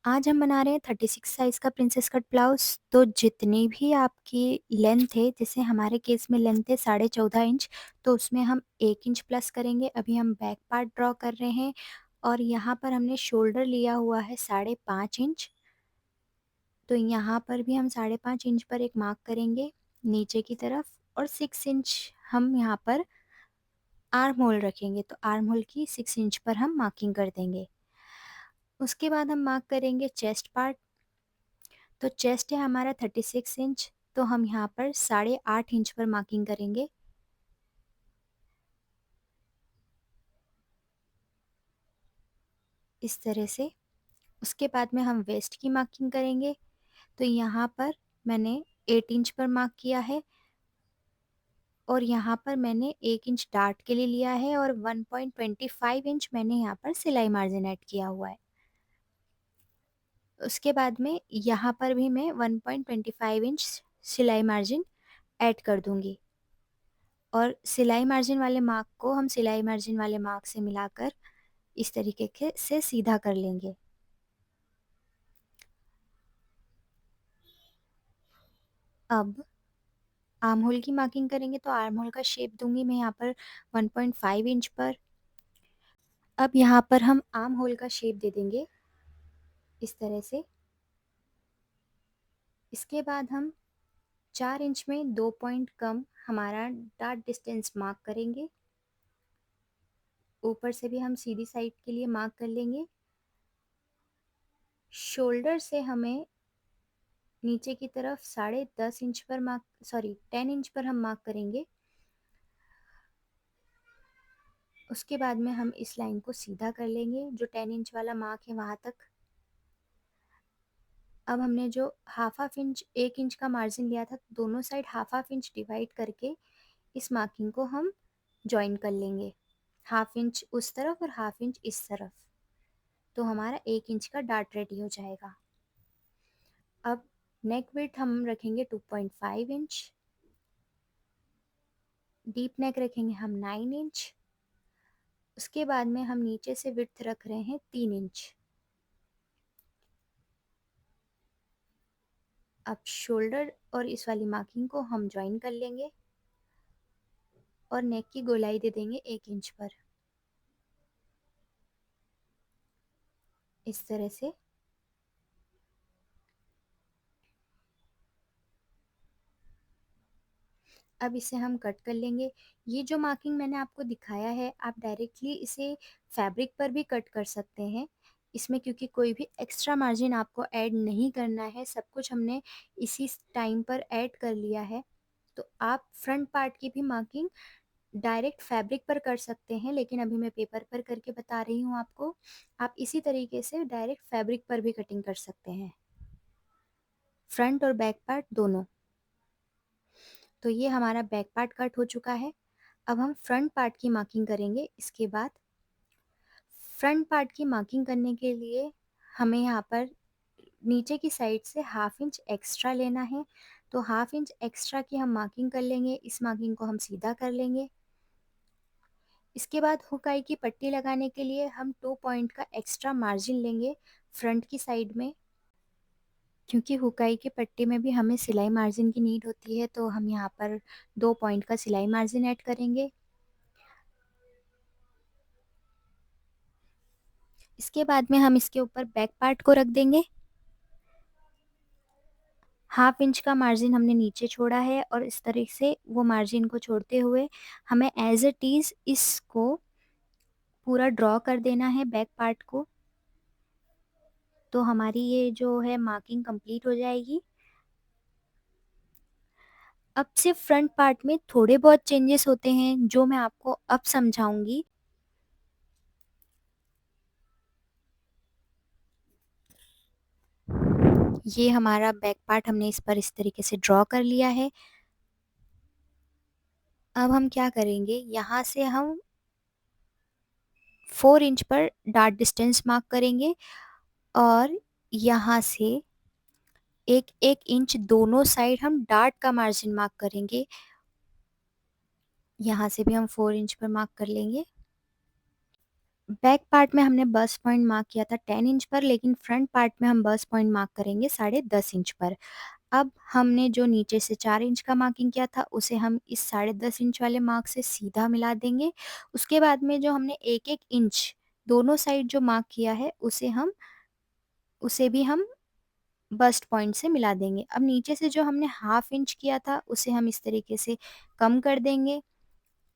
आज हम बना रहे हैं 36 साइज़ का प्रिंसेस कट ब्लाउज़। तो जितनी भी आपकी लेंथ है, जैसे हमारे केस में लेंथ है 14.5 इंच, तो उसमें हम 1 इंच प्लस करेंगे। अभी हम बैक पार्ट ड्रॉ कर रहे हैं और यहाँ पर हमने शोल्डर लिया हुआ है 5.5 इंच। तो यहाँ पर भी हम 5.5 इंच पर एक मार्क करेंगे नीचे की तरफ, और 6 इंच हम यहाँ पर आर्म होल रखेंगे। तो आर्म होल की 6 इंच पर हम मार्किंग कर देंगे। उसके बाद हम मार्क करेंगे चेस्ट पार्ट। तो चेस्ट है हमारा 36 इंच, तो हम यहाँ पर 8.5 इंच पर मार्किंग करेंगे, इस तरह से। उसके बाद में हम वेस्ट की मार्किंग करेंगे। तो यहाँ पर मैंने 8 इंच पर मार्क किया है, और यहाँ पर मैंने 1 इंच डार्ट के लिए लिया है, और 1.25 इंच मैंने यहाँ पर सिलाई मार्जिन ऐड किया हुआ है। उसके बाद में यहाँ पर भी मैं 1.25 इंच सिलाई मार्जिन ऐड कर दूंगी, और सिलाई मार्जिन वाले मार्क को हम सिलाई मार्जिन वाले मार्क से मिलाकर इस तरीके के से सीधा कर लेंगे। अब आर्म होल की मार्किंग करेंगे, तो आर्म होल का शेप दूंगी मैं यहाँ पर 1.5 इंच पर। अब यहाँ पर हम आर्म होल का शेप दे देंगे इस तरह से। इसके बाद हम 4 इंच में 2 पॉइंट कम हमारा डार्ट डिस्टेंस मार्क करेंगे। ऊपर से भी हम सीधी साइड के लिए मार्क कर लेंगे। शोल्डर से हमें नीचे की तरफ 10.5 इंच पर मार्क, सॉरी 10 इंच पर हम मार्क करेंगे। उसके बाद में हम इस लाइन को सीधा कर लेंगे, जो 10 इंच वाला मार्क है वहाँ तक। अब हमने जो हाफ इंच 1 इंच का मार्जिन लिया था, दोनों साइड हाफ इंच डिवाइड करके इस मार्किंग को हम जॉइन कर लेंगे, हाफ इंच उस तरफ और हाफ इंच इस तरफ। तो हमारा 1 इंच का डार्ट रेडी हो जाएगा। अब नेक विड्थ हम रखेंगे 2.5 इंच, डीप नेक रखेंगे हम 9 इंच। उसके बाद में हम नीचे से विड्थ रख रहे हैं 3 इंच। अब शोल्डर और इस वाली मार्किंग को हम ज्वाइन कर लेंगे, और नेक की गोलाई दे देंगे 1 इंच पर, इस तरह से। अब इसे हम कट कर लेंगे। ये जो मार्किंग मैंने आपको दिखाया है, आप डायरेक्टली इसे फैब्रिक पर भी कट कर सकते हैं इसमें, क्योंकि कोई भी एक्स्ट्रा मार्जिन आपको ऐड नहीं करना है, सब कुछ हमने इसी टाइम पर ऐड कर लिया है। तो आप फ्रंट पार्ट की भी मार्किंग डायरेक्ट फैब्रिक पर कर सकते हैं, लेकिन अभी मैं पेपर पर करके बता रही हूँ आपको। आप इसी तरीके से डायरेक्ट फैब्रिक पर भी कटिंग कर सकते हैं, फ्रंट और बैक पार्ट दोनों। तो ये हमारा बैक पार्ट कट हो चुका है। अब हम फ्रंट पार्ट की मार्किंग करेंगे। इसके बाद फ्रंट पार्ट की मार्किंग करने के लिए हमें यहाँ पर नीचे की साइड से हाफ इंच एक्स्ट्रा लेना है। तो हाफ इंच एक्स्ट्रा की हम मार्किंग कर लेंगे, इस मार्किंग को हम सीधा कर लेंगे। इसके बाद हुकाई की पट्टी लगाने के लिए हम 2 पॉइंट का एक्स्ट्रा मार्जिन लेंगे फ्रंट की साइड में, क्योंकि हुकाई की पट्टी में भी हमें सिलाई मार्जिन की नीड होती है। तो हम यहाँ पर 2 पॉइंट का सिलाई मार्जिन ऐड करेंगे। इसके बाद में हम इसके ऊपर बैक पार्ट को रख देंगे। हाफ इंच का मार्जिन हमने नीचे छोड़ा है, और इस तरह से वो मार्जिन को छोड़ते हुए हमें एज इट इज़ इसको पूरा ड्रॉ कर देना है बैक पार्ट को। तो हमारी ये जो है मार्किंग कंप्लीट हो जाएगी। अब सिर्फ फ्रंट पार्ट में थोड़े बहुत चेंजेस होते हैं, जो मैं आपको अब समझाऊंगी। ये हमारा बैक पार्ट हमने इस पर इस तरीके से ड्रॉ कर लिया है। अब हम क्या करेंगे, यहाँ से हम 4 इंच पर डार्ट डिस्टेंस मार्क करेंगे, और यहाँ से 1 1 इंच दोनों साइड हम डार्ट का मार्जिन मार्क करेंगे। यहाँ से भी हम 4 इंच पर मार्क कर लेंगे। बैक पार्ट में हमने बस्ट पॉइंट मार्क किया था 10 इंच पर, लेकिन फ्रंट पार्ट में हम बस्ट पॉइंट मार्क करेंगे 10.5 इंच पर। अब हमने जो नीचे से 4 इंच का मार्किंग किया था उसे हम इस 10.5 इंच वाले मार्क से सीधा मिला देंगे। उसके बाद में जो हमने 1-1 इंच दोनों साइड जो मार्क किया है उसे भी हम बस्ट पॉइंट से मिला देंगे। अब नीचे से जो हमने 1/2 इंच किया था उसे हम इस तरीके से कम कर देंगे।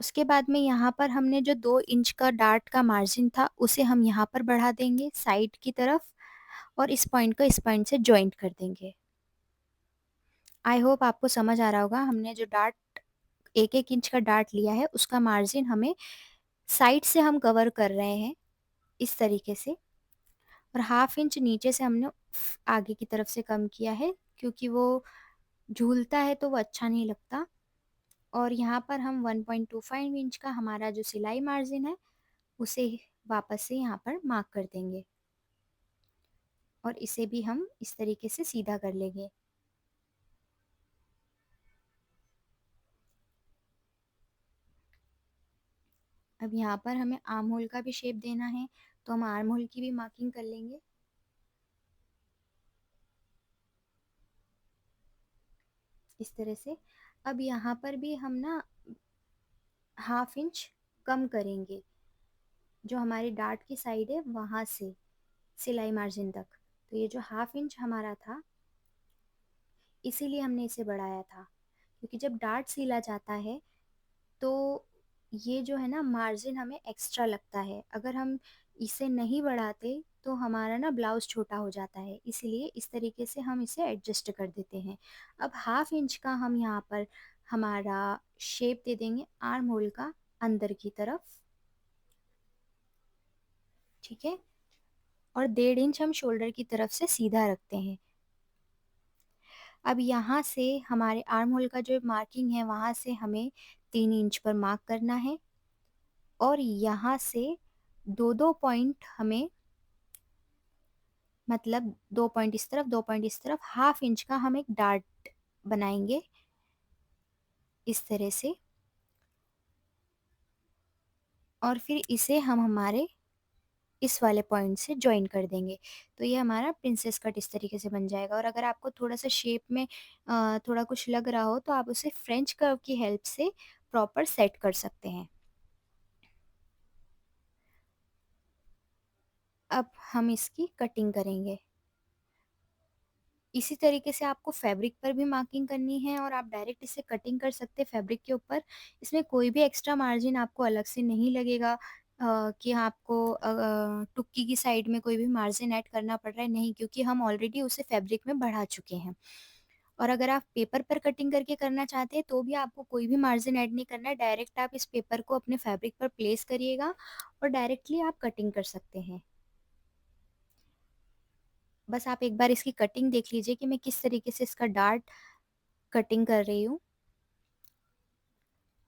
उसके बाद में यहाँ पर हमने जो 2 इंच का डार्ट का मार्जिन था उसे हम यहाँ पर बढ़ा देंगे साइड की तरफ, और इस पॉइंट को इस पॉइंट से जॉइंट कर देंगे। आई होप आपको समझ आ रहा होगा। हमने जो डार्ट 1-1 इंच का डार्ट लिया है उसका मार्जिन हमें साइड से हम कवर कर रहे हैं इस तरीके से, और 1/2 इंच नीचे से हमने आगे की तरफ से कम किया है, क्योंकि वो झूलता है तो वो अच्छा नहीं लगता। और यहाँ पर हम 1.25 इंच का हमारा जो सिलाई मार्जिन है उसे वापस से यहाँ पर मार्क कर देंगे, और इसे भी हम इस तरीके से सीधा कर लेंगे। अब यहाँ पर हमें आर्म होल का भी शेप देना है, तो हम आर्म होल की भी मार्किंग कर लेंगे इस तरह से। अब यहाँ पर भी हम ना 1/2 इंच कम करेंगे, जो हमारी डार्ट की साइड है वहाँ से सिलाई मार्जिन तक। तो ये जो 1/2 इंच हमारा था इसीलिए हमने इसे बढ़ाया था, क्योंकि जब डार्ट सिला जाता है तो ये जो है ना मार्जिन हमें एक्स्ट्रा लगता है। अगर हम इसे नहीं बढ़ाते तो हमारा ना ब्लाउज छोटा हो जाता है, इसलिए इस तरीके से हम इसे एडजस्ट कर देते हैं। अब 1/2 इंच का हम यहाँ पर हमारा शेप दे देंगे आर्म होल का अंदर की तरफ, ठीक है। और 1.5 इंच हम शोल्डर की तरफ से सीधा रखते हैं। अब यहाँ से हमारे आर्म होल का जो मार्किंग है वहाँ से हमें 3 इंच पर मार्क करना है, और यहाँ से 2-2 पॉइंट हमें, मतलब 2 पॉइंट इस तरफ 2 पॉइंट इस तरफ, 1/2 इंच का हम एक डार्ट बनाएंगे इस तरह से, और फिर इसे हम हमारे इस वाले पॉइंट से ज्वाइन कर देंगे। तो ये हमारा प्रिंसेस कट इस तरीके से बन जाएगा। और अगर आपको थोड़ा सा शेप में थोड़ा कुछ लग रहा हो तो आप उसे फ्रेंच कर्व की हेल्प से प्रॉपर सेट कर सकते हैं। अब हम इसकी कटिंग करेंगे। इसी तरीके से आपको फैब्रिक पर भी मार्किंग करनी है, और आप डायरेक्ट इसे कटिंग कर सकते हैं फैब्रिक के ऊपर। इसमें कोई भी एक्स्ट्रा मार्जिन आपको अलग से नहीं लगेगा कि आपको टुक्की की साइड में कोई भी मार्जिन ऐड करना पड़ रहा है, नहीं, क्योंकि हम ऑलरेडी उसे फैब्रिक में बढ़ा चुके हैं। और अगर आप पेपर पर कटिंग करके करना चाहते हैं तो भी आपको कोई भी मार्जिन ऐड नहीं करना है, डायरेक्ट आप इस पेपर को अपने फैब्रिक पर प्लेस करिएगा और डायरेक्टली आप कटिंग कर सकते हैं। बस आप एक बार इसकी कटिंग देख लीजिए कि मैं किस तरीके से इसका डार्ट कटिंग कर रही हूँ,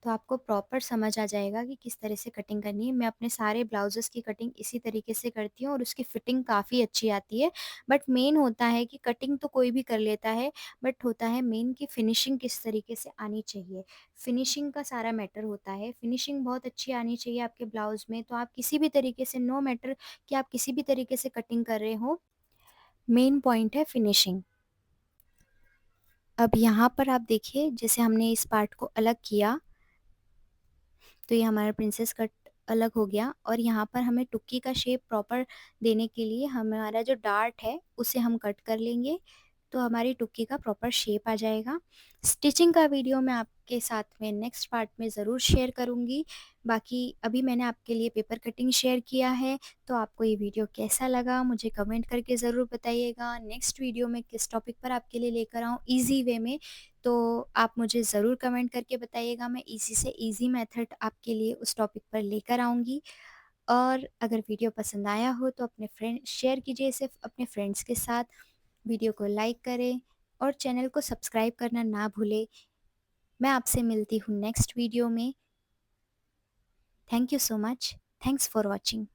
तो आपको प्रॉपर समझ आ जाएगा कि किस तरह से कटिंग करनी है। मैं अपने सारे ब्लाउजेस की कटिंग इसी तरीके से करती हूँ और उसकी फिटिंग काफ़ी अच्छी आती है। बट मेन होता है कि कटिंग तो कोई भी कर लेता है, बट होता है मेन कि फिनिशिंग किस तरीके से आनी चाहिए। फिनिशिंग का सारा मैटर होता है। फिनिशिंग बहुत अच्छी आनी चाहिए आपके ब्लाउज में, तो आप किसी भी तरीके से, नो मैटर कि आप किसी भी तरीके से कटिंग कर रहे हो, मेन पॉइंट है फिनिशिंग। अब यहाँ पर आप देखिए, जैसे हमने इस पार्ट को अलग किया तो ये हमारा प्रिंसेस कट अलग हो गया, और यहाँ पर हमें टुक्की का शेप प्रॉपर देने के लिए हमारा जो डार्ट है उसे हम कट कर लेंगे, तो हमारी टुक्की का प्रॉपर शेप आ जाएगा। स्टिचिंग का वीडियो मैं आपके साथ में नेक्स्ट पार्ट में ज़रूर शेयर करूँगी। बाकी अभी मैंने आपके लिए पेपर कटिंग शेयर किया है। तो आपको ये वीडियो कैसा लगा मुझे कमेंट करके ज़रूर बताइएगा। नेक्स्ट वीडियो में किस टॉपिक पर आपके लिए लेकर आऊँ ईजी वे में, तो आप मुझे ज़रूर कमेंट करके बताइएगा। मैं ईज़ी से ईज़ी मेथड आपके लिए उस टॉपिक पर लेकर आऊँगी। और अगर वीडियो पसंद आया हो तो अपने फ्रेंड शेयर कीजिए इसे अपने फ्रेंड्स के साथ, वीडियो को लाइक करें और चैनल को सब्सक्राइब करना ना भूलें। मैं आपसे मिलती हूँ नेक्स्ट वीडियो में। Thank you so much. Thanks for watching.